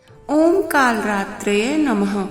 ओम कालरात्रे नमः।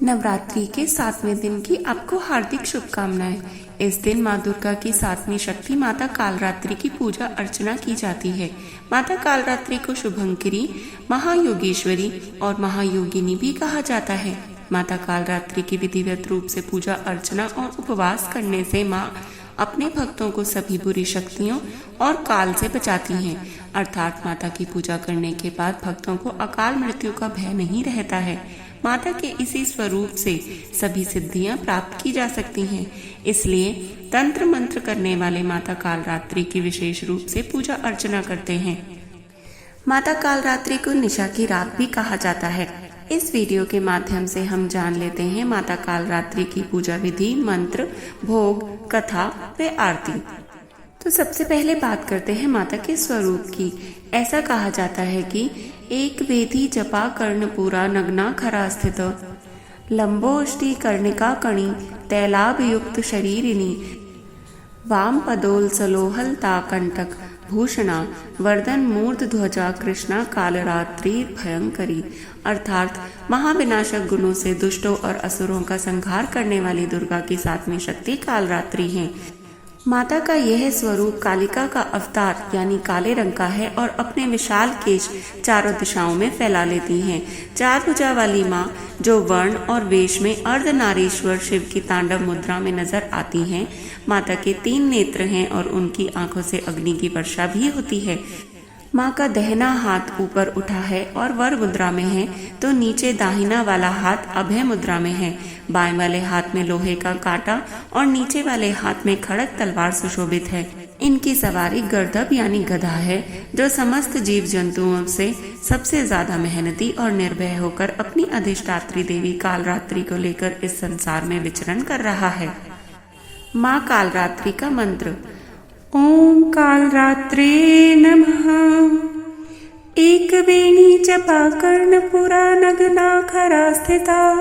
नवरात्रि के 7वें दिन की आपको हार्दिक शुभकामनाएं। इस दिन माँ दुर्गा की 7वीं शक्ति माता कालरात्रि की पूजा अर्चना की जाती है। माता कालरात्रि को शुभंकरी, महायोगेश्वरी और महायोगिनी भी कहा जाता है। माता कालरात्रि की विधिवत रूप से पूजा अर्चना और उपवास करने से माँ अपने भक्तों को सभी बुरी शक्तियों और काल से बचाती हैं। अर्थात माता की पूजा करने के बाद भक्तों को अकाल मृत्यु का भय नहीं रहता है। माता के इसी स्वरूप से सभी सिद्धियां प्राप्त की जा सकती हैं। इसलिए तंत्र मंत्र करने वाले माता कालरात्रि की विशेष रूप से पूजा अर्चना करते हैं। माता कालरात्रि को निशा की रात भी कहा जाता है। इस वीडियो के माध्यम से हम जान लेते हैं माता कालरात्रि की पूजा विधि, मंत्र, भोग, कथा व आरती। तो सबसे पहले बात करते हैं माता के स्वरूप की। ऐसा कहा जाता है कि एक वेदी जपा कर्णपुरा नग्ना खरा स्थित, लंबोष्टि कर्णिका कणि तैलाभ युक्त शरीरिणी, वाम पदोल सलोहल ताकंटक भूषणा, वर्धन मूर्ध ध्वजा कृष्णा कालरात्रि भयंकरी। अर्थात महाविनाशक गुणों से दुष्टों और असुरों का संहार करने वाली दुर्गा की 7वीं शक्ति कालरात्रि है। माता का यह स्वरूप कालिका का अवतार यानी काले रंग का है और अपने विशाल केश चारों दिशाओं में फैला लेती हैं। 4 भुजा वाली माँ जो वर्ण और वेश में अर्धनारीश्वर शिव की तांडव मुद्रा में नजर आती हैं। माता के 3 नेत्र हैं और उनकी आंखों से अग्नि की वर्षा भी होती है। माँ का दाहिना हाथ ऊपर उठा है और वर मुद्रा में है, तो नीचे दाहिना वाला हाथ अभय मुद्रा में है। बाएं वाले हाथ में लोहे का कांटा और नीचे वाले हाथ में खड़ग तलवार सुशोभित है। इनकी सवारी गर्दभ यानी गधा है, जो समस्त जीव जंतुओं से सबसे ज्यादा मेहनती और निर्भय होकर अपनी अधिष्ठात्री देवी कालरात्रि को लेकर इस संसार में विचरण कर रहा है। माँ कालरात्रि का मंत्र। ओम कालरात्रे नमः। एक वेणी जपा कर्णपुरा नग्ना खरा स्थिता,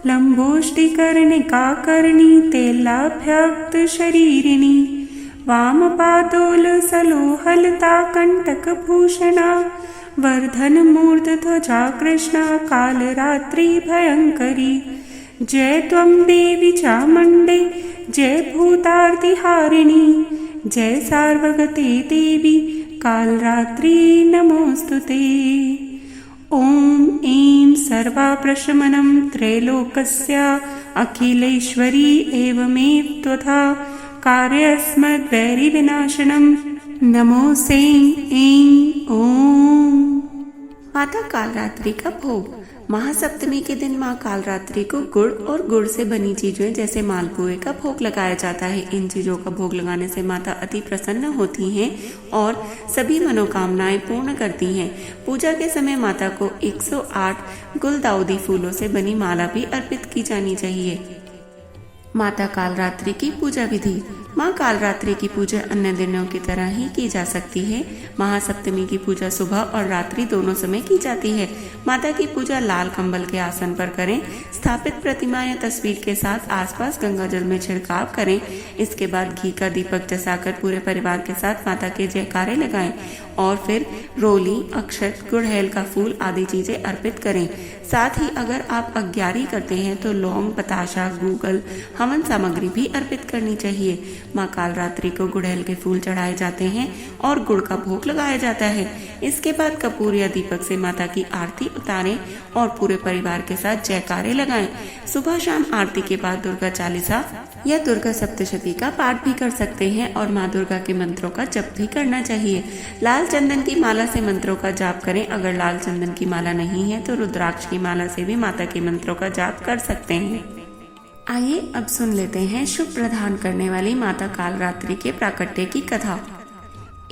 लंबोष्टि कर्णिका कर्णी तैलाभ्यक्त शरीरिणी, वाम पादोल सलोहलता कंटक भूषणा, वर्धन मूर्ध ध्वजा कृष्णा कालरात्रि भयंकरी। जय त्वं देवी चामुण्डे, जय भूतार्तिहारिणी, जय सार्वगते देवी कालरात्रि नमोस्तुते। ओम ऐं सर्वाप्रशमनं त्रैलोकस्य अखिलेश्वरी एवमेव त्वथा कार्यस्मद्वैरिविनाशनं नमो सें ऐं ओम। माता कालरात्रि का भोग। महासप्तमी के दिन माँ कालरात्रि को गुड़ और गुड़ से बनी चीजें जैसे मालपुए का भोग लगाया जाता है। इन चीजों का भोग लगाने से माता अति प्रसन्न होती हैं और सभी मनोकामनाएं पूर्ण करती हैं। पूजा के समय माता को 108 गुलदाउदी फूलों से बनी माला भी अर्पित की जानी चाहिए। माता कालरात्रि की पूजा विधि। माँ कालरात्रि की पूजा अन्य दिनों की तरह ही की जा सकती है। महासप्तमी की पूजा सुबह और रात्रि दोनों समय की जाती है। माता की पूजा लाल कंबल के आसन पर करें। स्थापित प्रतिमा या तस्वीर के साथ आसपास गंगा जल में छिड़काव करें। इसके बाद घी का दीपक जलाकर पूरे परिवार के साथ माता के जयकारे लगाएं और फिर रोली, अक्षत, गुड़हल का फूल आदि चीजें अर्पित करें। साथ ही अगर आप अग्यारी करते हैं तो लौंग, बताशा, गूगल, हवन सामग्री भी अर्पित करनी चाहिए। माँ कालरात्रि को गुड़हल के फूल चढ़ाए जाते हैं और गुड़ का भोग लगाया जाता है। इसके बाद कपूर या दीपक से माता की आरती उतारें और पूरे परिवार के साथ जयकारे लगाएं। सुबह शाम आरती के बाद दुर्गा चालीसा या दुर्गा सप्तशती का पाठ भी कर सकते हैं और माँ दुर्गा के मंत्रों का जप भी करना चाहिए। लाल चंदन की माला से मंत्रों का जाप करें। अगर लाल चंदन की माला नहीं है तो रुद्राक्ष की माला से भी माता के मंत्रों का जाप कर सकते हैं। आइए अब सुन लेते हैं शुभ प्रदान करने वाली माता कालरात्रि के प्राकट्य की कथा।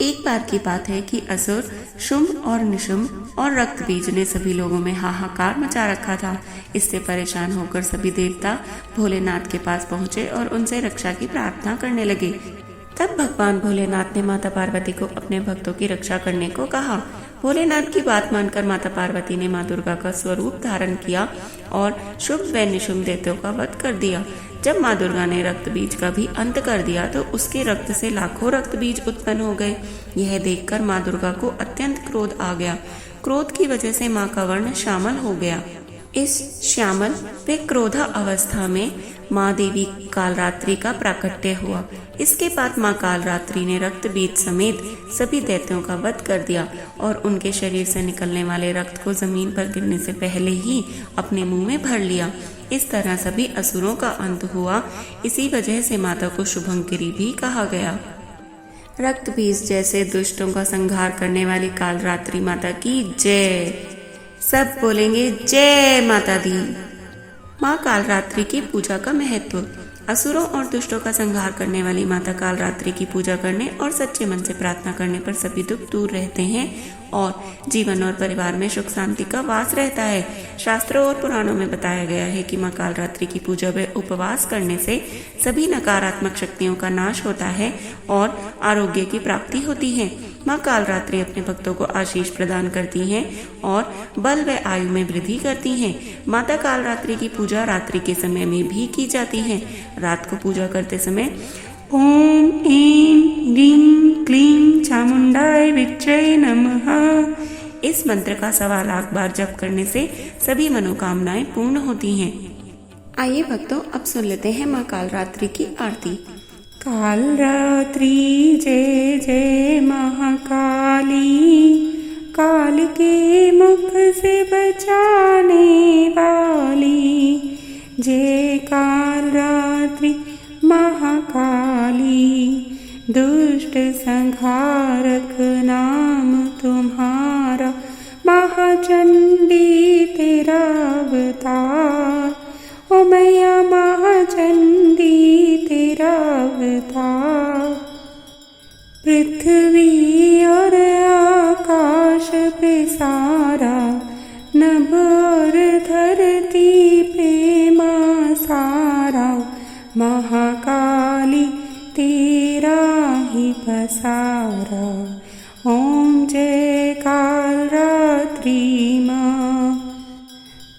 एक बार की बात है कि असुर शुंभ और निशुंभ और रक्तबीज ने सभी लोगों में हाहाकार मचा रखा था। इससे परेशान होकर सभी देवता भोलेनाथ के पास पहुंचे और उनसे रक्षा की प्रार्थना करने लगे। तब भगवान भोलेनाथ ने माता पार्वती को अपने भक्तों की रक्षा करने को कहा। भोलेनाथ की बात मानकर माता पार्वती ने माँ दुर्गा का स्वरूप धारण किया और शुभ व निशुंभ दैत्यों का वध कर दिया। जब माँ दुर्गा ने रक्त बीज का भी अंत कर दिया तो उसके रक्त से लाखों रक्त बीज उत्पन्न हो गए। यह देखकर माँ दुर्गा को अत्यंत क्रोध आ गया। क्रोध की वजह से माँ का वर्ण श्यामल हो गया। इस श्यामल व क्रोधा अवस्था में माँ देवी कालरात्रि का प्राकट्य हुआ। इसके बाद माँ कालरात्रि ने रक्त बीज समेत सभी दैत्यों का वध कर दिया और उनके शरीर से निकलने वाले रक्त को जमीन पर गिरने से पहले ही अपने मुंह में भर लिया। इस तरह सभी असुरों का अंत हुआ। इसी वजह से माता को शुभंकरी भी कहा गया। रक्त बीज जैसे दुष्टों का संहार करने वाली कालरात्रि माता की जय। सब बोलेंगे जय माता दी। माँ कालरात्रि की पूजा का महत्व। असुरों और दुष्टों का संहार करने वाली माता कालरात्रि की पूजा करने और सच्चे मन से प्रार्थना करने पर सभी दुख दूर रहते हैं और जीवन और परिवार में सुख शांति का वास रहता है। शास्त्रों और पुराणों में बताया गया है कि माँ कालरात्रि की पूजा व उपवास करने से सभी नकारात्मक शक्तियों का नाश होता है और आरोग्य की प्राप्ति होती है। माँ कालरात्रि अपने भक्तों को आशीष प्रदान करती हैं और बल व आयु में वृद्धि करती हैं। माता कालरात्रि की पूजा रात्रि के समय में भी की जाती है। रात को पूजा करते समय ओम ऐं ह्रीं क्लीं चामुंडाय विच्चे नमः इस मंत्र का 1.25 लाख बार जप करने से सभी मनोकामनाएं पूर्ण होती हैं। आइए भक्तों, अब सुन लेते हैं माँ कालरात्रि की आरती। कालरात्रि जय जय महाकाली, काल के मुख से बचाने वाली। जय कालरात्रि महाकाली, दुष्ट संहारक नाम तुम्हारा, महाचंडी तेरा अवतार। ओ मैया महाचंडी तेरा अवतार। पृथ्वी और आकाश पे सारा, नभ और धरती पे माँ सारा, महाकाली तेरा ही पसारा। ओम जय कालरात्रि माँ।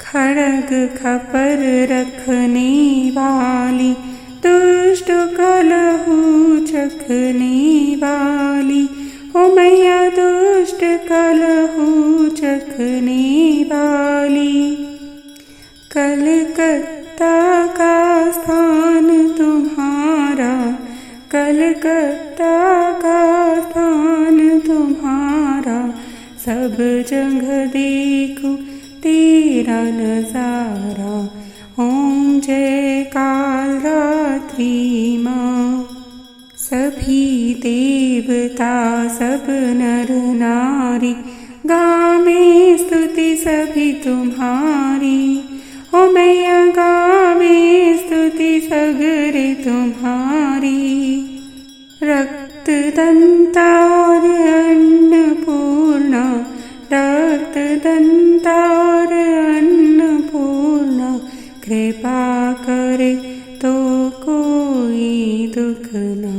खड़ग खपर रखने वाली, दुष्ट कलहू चखने वाली। ओ मैया दुष्ट कलहू चखने वाली। कलकत्ता का स्थान तुम्हारा, कलकत्ता का स्थान तुम्हारा। सब जगह देखो तेरा नजारा। ओम जय कालरात्रि माँ। सभी देवता सब नर नारी, गावे स्तुति सभी तुम्हारी। ओ मैया गावे स्तुति सगरे तुम्हारी। रक्त दंता और अन्नपूर्णा, रक्त दंता और अन्नपूर्णा। कृपा करे तो कोई दुख ना,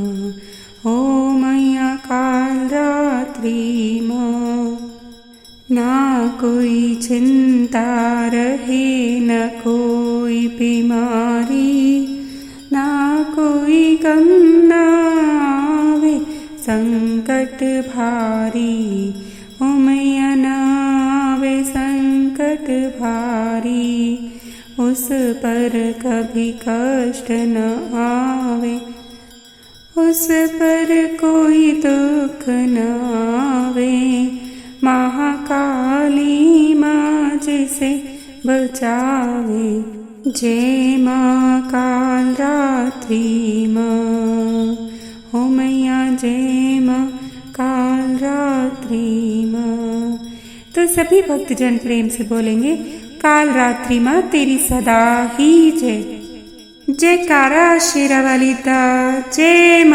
ओ मैया कालरात्रि माँ। ना कोई चिंता रहे, न कोई बीमारी, ना कोई गम ना आवे संकट भारी। ओ मैया ना आवे संकट भारी। उस पर कभी कष्ट न आवे, उस पर कोई दुख न आवे। महाकाली माँ जिसे बचावे। जय माँ कालरात्रि माँ। ओ मैया जय माँ कालरात्रि माँ। तो सभी भक्तजन प्रेम से बोलेंगे कालरात्रि माँ तेरी सदा ही जय। जयकारा शेरा वाली दा। जय माँ।